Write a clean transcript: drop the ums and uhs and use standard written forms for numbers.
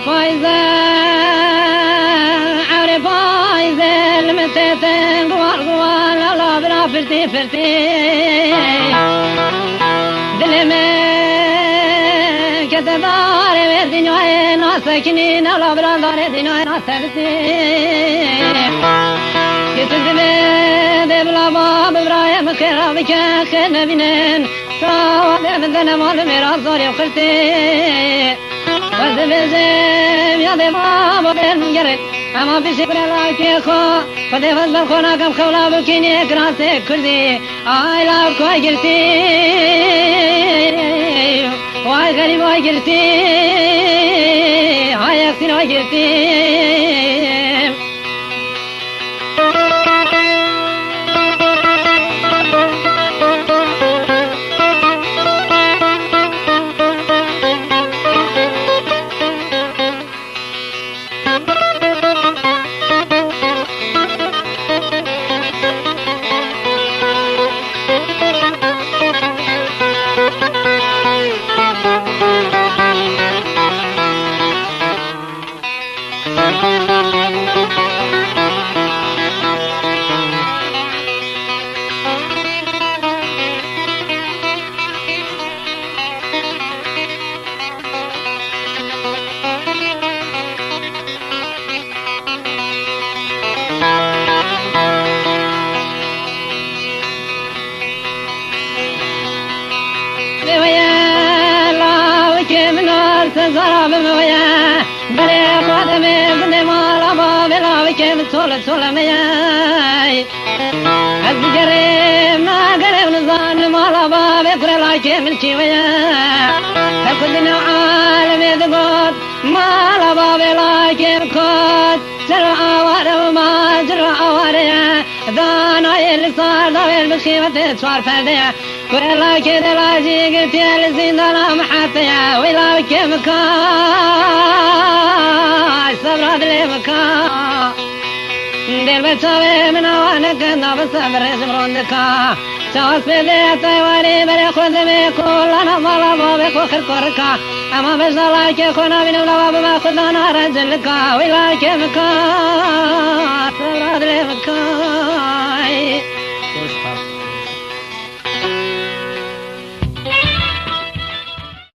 فايزة عري فايزة المتتن قوار لا بلا فرتي دلمي كتدار الدنيا ناسكنين لا بلا دار الدنيا ناسكتي كتدبي بلا باب برايم خير بك خير بنين سوا بدنا مال ميراث زوري وخلتي وزبزم يا ذي باب بالمجرد أما بسكر لك يا خو فدي فضل خونا كم خولا بكيني كراسي كردي آي لا كوي قلتي واي غريب واي قلتي هاي يكسين واي قلتي زراب مويا بلي قدمي بني مالا بابلا وكيف تولى مياي الزجري ما قريب نظام مالا بابي كرلا كيف الكيويا فكل عالم يذقود مالا بابلا كيف كود سرع وارا وما سرع وارا دانا اللي صار ضويل بخيمة صار فرديا ولا كده لا جيت يا الزندان محطيا ولا كيف كان صبر لي مكان دير بتسوي من وانا كنا بصبر زمرندكا سواس بدي طيواني بري خذ بكل انا ظلم بك وخر كركا اما بزلا كي كنا من الباب ما خذنا رجلكا ولا كيف كان صبر لي مكان